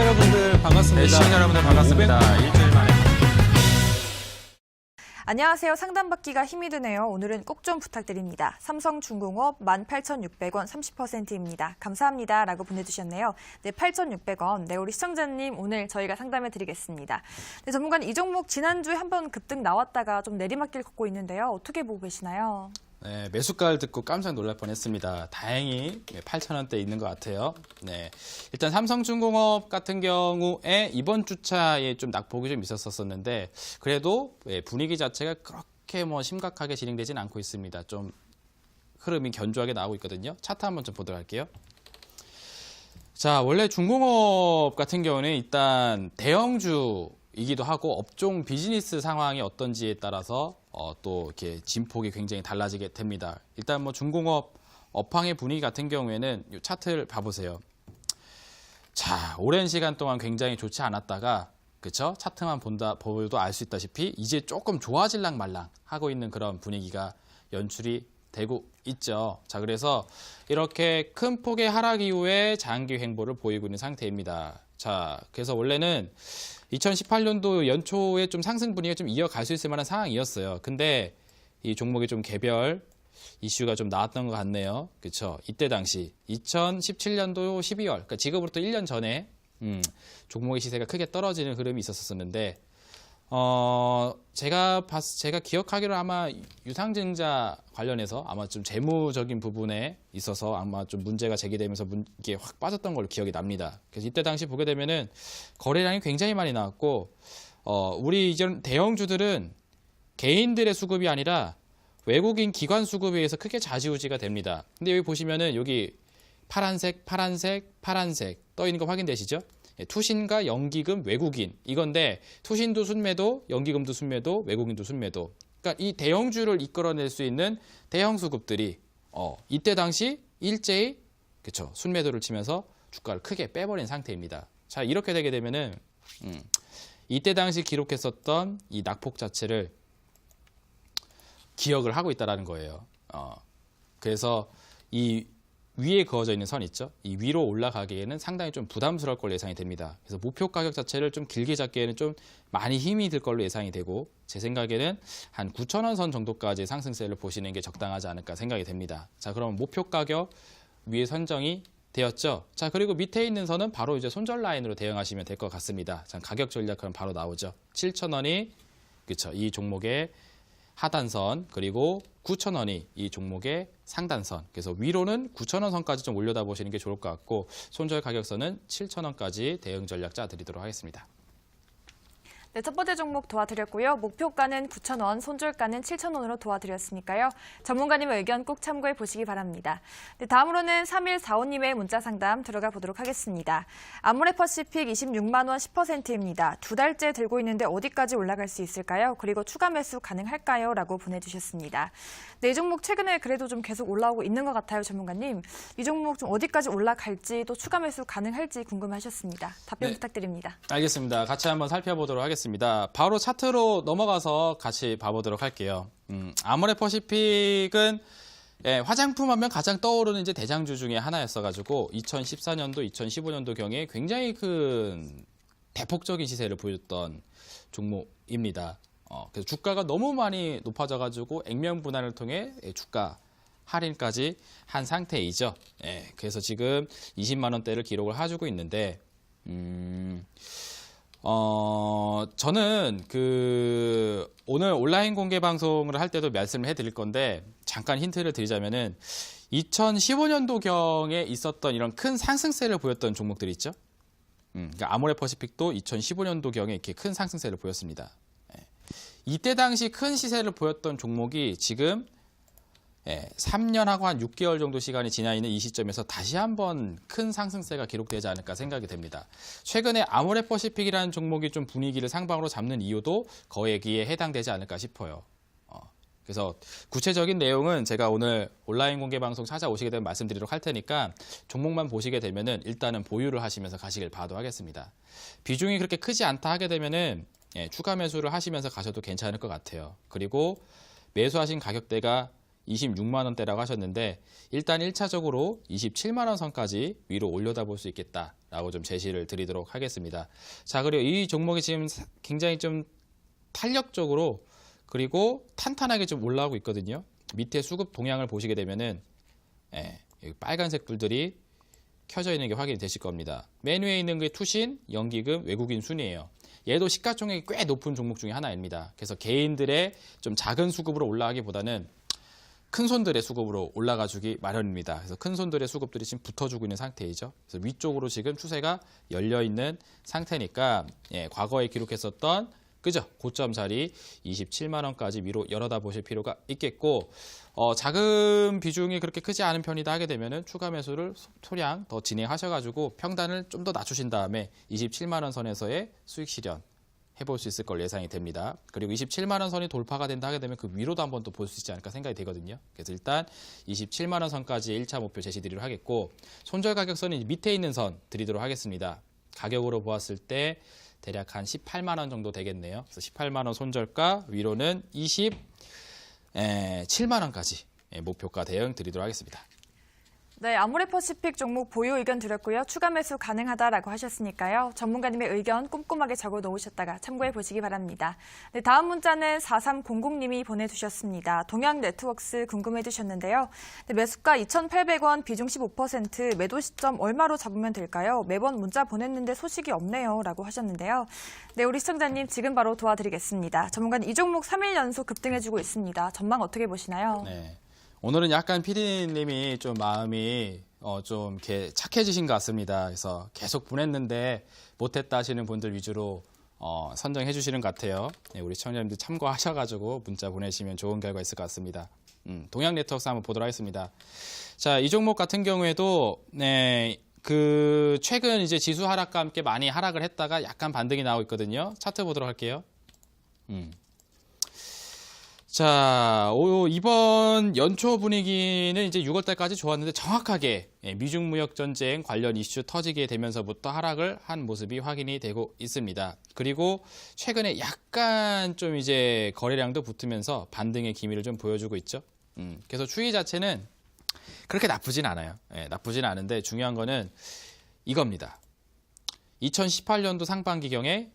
여러분들 반갑습니다. 네, 시청자 여러분들 반갑습니다. 일주일 만에. 안녕하세요. 상담받기가 힘이 드네요. 오늘은 꼭 좀 부탁드립니다. 삼성중공업 18,600원 30%입니다. 감사합니다. 라고 보내주셨네요. 네, 8,600원. 네, 우리 시청자님 오늘 저희가 상담해 드리겠습니다. 네, 전문가님 이 종목 지난주에 한번 급등 나왔다가 좀 내리막길 걷고 있는데요. 어떻게 보고 계시나요? 네, 매수가를 듣고 깜짝 놀랄 뻔했습니다. 다행히 8,000원대 있는 것 같아요. 네, 일단 삼성중공업 같은 경우에 이번 주차에 좀 낙폭이 좀 있었었는데 그래도 분위기 자체가 그렇게 뭐 심각하게 진행되진 않고 있습니다. 좀 흐름이 견조하게 나오고 있거든요. 차트 한번 좀 보도록 할게요. 자, 원래 중공업 같은 경우는 일단 대형주이기도 하고 업종 비즈니스 상황이 어떤지에 따라서 또 이렇게 진폭이 굉장히 달라지게 됩니다. 일단 뭐 중공업 업황의 분위기 같은 경우에는 이 차트를 봐보세요. 자, 오랜 시간 동안 굉장히 좋지 않았다가 그쵸? 차트만 보도 알 수 있다시피 이제 조금 좋아질랑 말랑 하고 있는 그런 분위기가 연출이 되고 있죠. 자, 그래서 이렇게 큰 폭의 하락 이후에 장기 횡보를 보이고 있는 상태입니다. 자, 그래서 원래는 2018년도 연초에 좀 상승 분위기가 좀 이어갈 수 있을 만한 상황이었어요. 근데 이 종목이 좀 개별 이슈가 좀 나왔던 것 같네요. 그렇죠? 이때 당시 2017년도 12월, 그러니까 지금부터 1년 전에 종목의 시세가 크게 떨어지는 흐름이 있었었는데 제가 기억하기로 아마 유상증자 관련해서 아마 좀 재무적인 부분에 있어서 아마 좀 문제가 제기되면서 이게 확 빠졌던 걸로 기억이 납니다. 그래서 이때 당시 보게 되면은 거래량이 굉장히 많이 나왔고, 우리 이전 대형주들은 개인들의 수급이 아니라 외국인 기관 수급에 의해서 크게 좌지우지가 됩니다. 근데 여기 보시면은 여기 파란색 떠 있는 거 확인되시죠? 투신과 연기금, 외국인 이건데 투신도 순매도, 연기금도 순매도, 외국인도 순매도. 그러니까 이 대형주를 이끌어낼 수 있는 대형 수급들이 이때 당시 일제히 그쵸 순매도를 치면서 주가를 크게 빼버린 상태입니다. 자, 이렇게 되게 되면은 이때 당시 기록했었던 이 낙폭 자체를 기억을 하고 있다라는 거예요. 그래서 이 위에 그어져 있는 선 있죠? 이 위로 올라가기에는 상당히 좀 부담스러울 걸로 예상이 됩니다. 그래서 목표 가격 자체를 좀 길게 잡기에는 좀 많이 힘이 들 걸로 예상이 되고 제 생각에는 한 9,000원 선 정도까지 상승세를 보시는 게 적당하지 않을까 생각이 됩니다. 자, 그럼 목표 가격 위에 선정이 되었죠? 자, 그리고 밑에 있는 선은 바로 이제 손절 라인으로 대응하시면 될 것 같습니다. 자, 가격 전략은 바로 나오죠. 7,000원이 그쵸? 이 종목의 하단선 그리고 9,000원이 이 종목의 상단선. 그래서 위로는 9,000원 선까지 좀 올려다 보시는 게 좋을 것 같고 손절 가격선은 7,000원까지 대응 전략 짜드리도록 하겠습니다. 네, 첫 번째 종목 도와드렸고요. 목표가는 9,000원, 손절가는 7,000원으로 도와드렸으니까요. 전문가님의 의견 꼭 참고해 보시기 바랍니다. 네, 다음으로는 3145님의 문자 상담 들어가 보도록 하겠습니다. 아모레퍼시픽 26만 원 10%입니다. 두 달째 들고 있는데 어디까지 올라갈 수 있을까요? 그리고 추가 매수 가능할까요? 라고 보내주셨습니다. 네, 이 종목 최근에 그래도 좀 계속 올라오고 있는 것 같아요, 전문가님. 이 종목 좀 어디까지 올라갈지 또 추가 매수 가능할지 궁금하셨습니다. 답변 부탁드립니다. 알겠습니다. 같이 한번 살펴보도록 하겠습니다. 바로 차트로 넘어가서 같이 봐보도록 할게요. 아모레퍼시픽은 화장품 하면 가장 떠오르는 이제 대장주 중에 하나였어가지고 2014년도, 2015년도 경에 굉장히 큰 대폭적인 시세를 보였던 종목입니다. 그래서 주가가 너무 많이 높아져가지고 액면 분할을 통해 주가 할인까지 한 상태이죠. 그래서 지금 20만 원대를 기록을 해주고 있는데, 저는 오늘 온라인 공개 방송을 할 때도 말씀을 해드릴 건데 잠깐 힌트를 드리자면은 2015년도 경에 있었던 이런 큰 상승세를 보였던 종목들 있죠. 그러니까 아모레퍼시픽도 2015년도 경에 이렇게 큰 상승세를 보였습니다. 이때 당시 큰 시세를 보였던 종목이 지금 3년하고 한 6개월 정도 시간이 지나 있는 이 시점에서 다시 한번 큰 상승세가 기록되지 않을까 생각이 됩니다. 최근에 아모레퍼시픽이라는 종목이 좀 분위기를 상방으로 잡는 이유도 거기에 해당되지 않을까 싶어요. 그래서 구체적인 내용은 제가 오늘 온라인 공개 방송 찾아오시게 되면 말씀드리도록 할 테니까 종목만 보시게 되면은 일단은 보유를 하시면서 가시길 바라도 하겠습니다. 비중이 그렇게 크지 않다 하게 되면은 추가 매수를 하시면서 가셔도 괜찮을 것 같아요. 그리고 매수하신 가격대가 26만 원대라고 하셨는데 일단 1차적으로 27만 원 선까지 위로 올려다 볼 수 있겠다라고 좀 제시를 드리도록 하겠습니다. 자, 그리고 이 종목이 지금 굉장히 좀 탄력적으로 그리고 탄탄하게 좀 올라오고 있거든요. 밑에 수급 동향을 보시게 되면은 여기 빨간색 불들이 켜져 있는 게 확인이 되실 겁니다. 맨 위에 있는 게 투신, 연기금, 외국인 순이에요. 얘도 시가총액이 꽤 높은 종목 중에 하나입니다. 그래서 개인들의 좀 작은 수급으로 올라가기보다는 큰 손들의 수급으로 올라가 주기 마련입니다. 그래서 큰 손들의 수급들이 지금 붙어주고 있는 상태이죠. 그래서 위쪽으로 지금 추세가 열려 있는 상태니까 과거에 기록했었던 그죠? 고점 자리 27만 원까지 위로 열어다 보실 필요가 있겠고 자금 비중이 그렇게 크지 않은 편이다 하게 되면은 추가 매수를 소량 더 진행하셔가지고 평단을 좀 더 낮추신 다음에 27만 원 선에서의 수익 실현 해볼 수 있을 걸 예상이 됩니다. 그리고 27만 원 선이 돌파가 된다 하게 되면 그 위로도 한번 또 볼 수 있지 않을까 생각이 되거든요. 그래서 일단 27만 원 선까지 1차 목표 제시드리도록 하겠고 손절 가격선은 밑에 있는 선 드리도록 하겠습니다. 가격으로 보았을 때 대략 한 18만 원 정도 되겠네요. 그래서 18만 원 손절가 위로는 27만 원까지 목표가 대응 드리도록 하겠습니다. 네, 아모레퍼시픽 종목 보유 의견 드렸고요. 추가 매수 가능하다라고 하셨으니까요. 전문가님의 의견 꼼꼼하게 적어 놓으셨다가 참고해 보시기 바랍니다. 네, 다음 문자는 4300님이 보내주셨습니다. 동양네트웍스 궁금해 주셨는데요. 네, 매수가 2,800원, 비중 15%, 매도 시점 얼마로 잡으면 될까요? 매번 문자 보냈는데 소식이 없네요. 라고 하셨는데요. 네, 우리 시청자님 지금 바로 도와드리겠습니다. 전문가님 이 종목 3일 연속 급등해주고 있습니다. 전망 어떻게 보시나요? 네. 오늘은 약간 PD님이 좀 마음이 좀 이렇게 착해지신 것 같습니다. 그래서 계속 보냈는데 못했다 하시는 분들 위주로 선정해 주시는 것 같아요. 네, 우리 시청자님들 참고하셔가지고 문자 보내시면 좋은 결과 있을 것 같습니다. 동양네트웍스 한번 보도록 하겠습니다. 자, 이 종목 같은 경우에도 그 최근 이제 지수 하락과 함께 많이 하락을 했다가 약간 반등이 나오고 있거든요. 차트 보도록 할게요. 자, 이번 연초 분위기는 이제 6월달까지 좋았는데 정확하게 미중 무역 전쟁 관련 이슈 터지게 되면서부터 하락을 한 모습이 확인이 되고 있습니다. 그리고 최근에 약간 좀 이제 거래량도 붙으면서 반등의 기미를 좀 보여주고 있죠. 그래서 추이 자체는 그렇게 나쁘진 않아요. 나쁘진 않은데 중요한 거는 이겁니다. 2018년도 상반기경에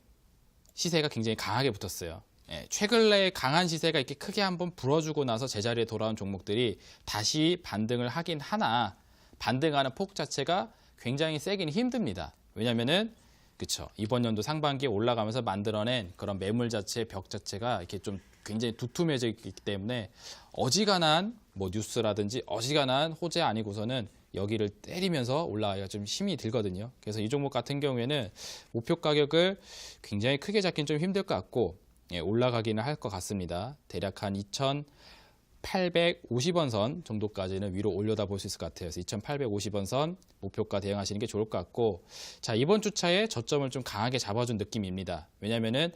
시세가 굉장히 강하게 붙었어요. 최근에 강한 시세가 이렇게 크게 한번 불어주고 나서 제자리에 돌아온 종목들이 다시 반등을 하긴 하나 반등하는 폭 자체가 굉장히 세긴 힘듭니다. 왜냐면은 그쵸 이번 연도 상반기에 올라가면서 만들어낸 그런 매물 자체 벽 자체가 이렇게 좀 굉장히 두툼해져 있기 때문에 어지간한 뭐 뉴스라든지 어지간한 호재 아니고서는 여기를 때리면서 올라가기가 좀 힘이 들거든요. 그래서 이 종목 같은 경우에는 목표 가격을 굉장히 크게 잡긴 좀 힘들 것 같고 올라가기는 할 것 같습니다. 대략 한 2,850원 선 정도까지는 위로 올려다 볼 수 있을 것 같아요. 그래서 2,850원 선 목표가 대응하시는 게 좋을 것 같고 자 이번 주차에 저점을 좀 강하게 잡아준 느낌입니다. 왜냐면은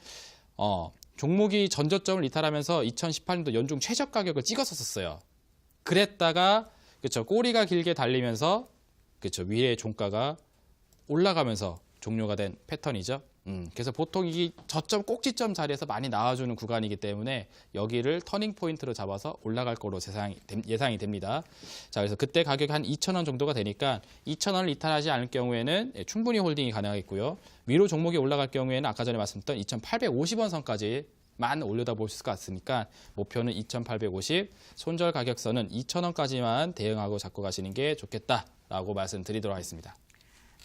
종목이 전저점을 이탈하면서 2018년도 연중 최저 가격을 찍었었어요. 그랬다가 그쵸 꼬리가 길게 달리면서 그쵸 위에 종가가 올라가면서 종료가 된 패턴이죠. 그래서 보통 이 저점 꼭지점 자리에서 많이 나와주는 구간이기 때문에 여기를 터닝 포인트로 잡아서 올라갈 거로 예상이 됩니다. 자, 그래서 그때 가격이 한 2,000원 정도가 되니까 2,000원을 이탈하지 않을 경우에는 충분히 홀딩이 가능하겠고요. 위로 종목이 올라갈 경우에는 아까 전에 말씀드렸던 2,850원 선까지만 올려다 볼 수 있을 것 같으니까 목표는 2,850, 손절 가격선은 2,000원까지만 대응하고 잡고 가시는 게 좋겠다라고 말씀드리도록 하겠습니다.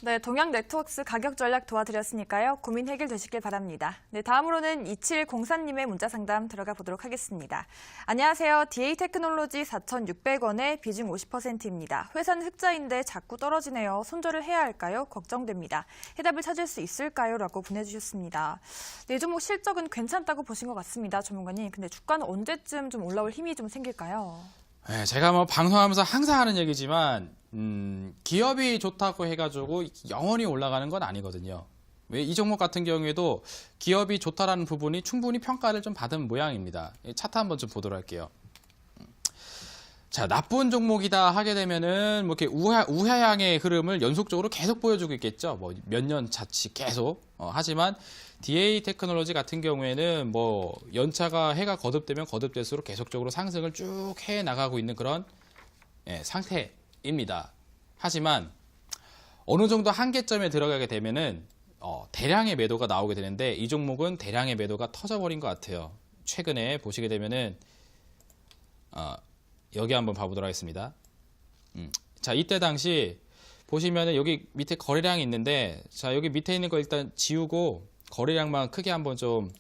네, 동양네트웍스 가격 전략 도와드렸으니까요. 고민 해결되시길 바랍니다. 네, 다음으로는 2704님의 문자 상담 들어가 보도록 하겠습니다. 안녕하세요. DA테크놀로지 4,600원에 비중 50%입니다. 회사는 흑자인데 자꾸 떨어지네요. 손절을 해야 할까요? 걱정됩니다. 해답을 찾을 수 있을까요? 라고 보내주셨습니다. 네, 이 종목 실적은 괜찮다고 보신 것 같습니다. 전문가님. 근데 주가는 언제쯤 좀 올라올 힘이 좀 생길까요? 네, 제가 뭐 방송하면서 항상 하는 얘기지만 기업이 좋다고 해가지고 영원히 올라가는 건 아니거든요. 왜 이 종목 같은 경우에도 기업이 좋다라는 부분이 충분히 평가를 좀 받은 모양입니다. 차트 한번 좀 보도록 할게요. 자, 나쁜 종목이다 하게 되면은 뭐 이렇게 우하향의 흐름을 연속적으로 계속 보여주고 있겠죠. 뭐 몇 년 차치 계속. 하지만 DA 테크놀로지 같은 경우에는 뭐 연차가 해가 거듭되면 거듭될수록 계속적으로 상승을 쭉 해 나가고 있는 그런 상태입니다. 하지만 어느 정도 한계점에 들어가게 되면은 대량의 매도가 나오게 되는데 이 종목은 대량의 매도가 터져버린 것 같아요. 최근에 보시게 되면은 여기 한번 봐보도록 하겠습니다. 자, 이때 당시 보시면은 여기 밑에 거래량이 있는데, 자, 여기 밑에 있는 거 일단 지우고 거래량만 크게 한번 좀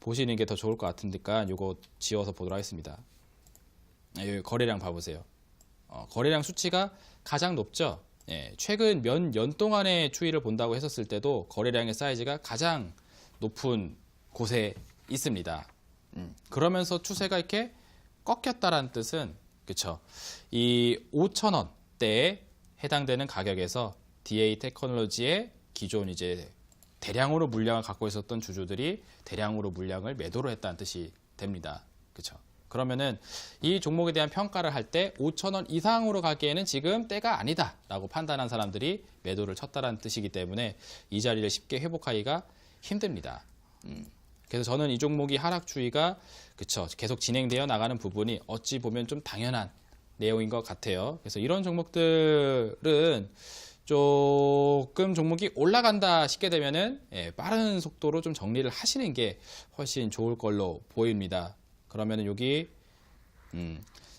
보시는 게 더 좋을 것 같으니까 요거 지워서 보도록 하겠습니다. 여기 거래량 봐보세요. 거래량 수치가 가장 높죠. 최근 몇 년 동안의 추이를 본다고 했었을 때도 거래량의 사이즈가 가장 높은 곳에 있습니다. 그러면서 추세가 이렇게 꺾였다라는 뜻은, 그쵸, 이 5,000원대에 해당되는 가격에서 DA 테크놀로지의 기존 이제 대량으로 물량을 갖고 있었던 주주들이 대량으로 물량을 매도를 했다는 뜻이 됩니다. 그쵸? 그러면은 이 종목에 대한 평가를 할 때 5,000원 이상으로 가기에는 지금 때가 아니다라고 판단한 사람들이 매도를 쳤다라는 뜻이기 때문에 이 자리를 쉽게 회복하기가 힘듭니다. 그래서 저는 이 종목이 하락 추이가, 그쵸, 계속 진행되어 나가는 부분이 어찌 보면 좀 당연한 내용인 것 같아요. 그래서 이런 종목들은 조금 종목이 올라간다 싶게 되면은 빠른 속도로 좀 정리를 하시는 게 훨씬 좋을 걸로 보입니다. 그러면은 여기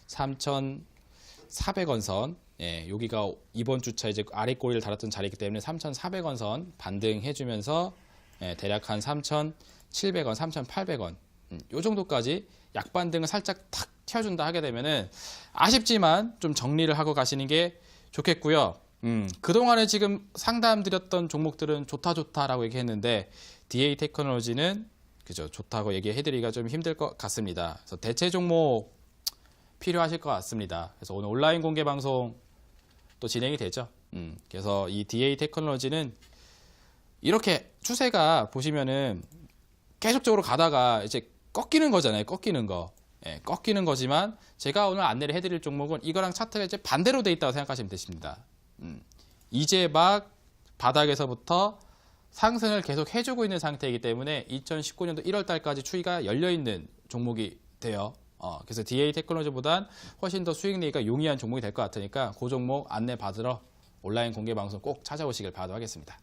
3,400원 선, 여기가 이번 주차 이제 아래 꼬리를 달았던 자리이기 때문에 3,400원 선 반등해주면서 대략 한 3,700원, 3,800원 요 정도까지 약반등을 살짝 탁 튀어준다 하게 되면은 아쉽지만 좀 정리를 하고 가시는 게 좋겠고요. 그동안에 지금 상담 드렸던 종목들은 좋다라고 얘기했는데 DA 테크놀로지는 그죠, 좋다고 얘기해드리기가 좀 힘들 것 같습니다. 그래서 대체 종목 필요하실 것 같습니다. 그래서 오늘 온라인 공개 방송 또 진행이 되죠. 그래서 이 DA 테크놀로지는 이렇게 추세가 보시면은 계속적으로 가다가 이제 꺾이는 거잖아요. 꺾이는 거. 꺾이는 거지만 제가 오늘 안내를 해드릴 종목은 이거랑 차트가 이제 반대로 돼 있다고 생각하시면 되십니다. 이제 막 바닥에서부터 상승을 계속 해주고 있는 상태이기 때문에 2019년도 1월 달까지 추이가 열려있는 종목이 돼요. 그래서 DA 테크놀로지보단 훨씬 더 수익 내기가 용이한 종목이 될 것 같으니까 그 종목 안내 받으러 온라인 공개 방송 꼭 찾아오시길 바라겠습니다.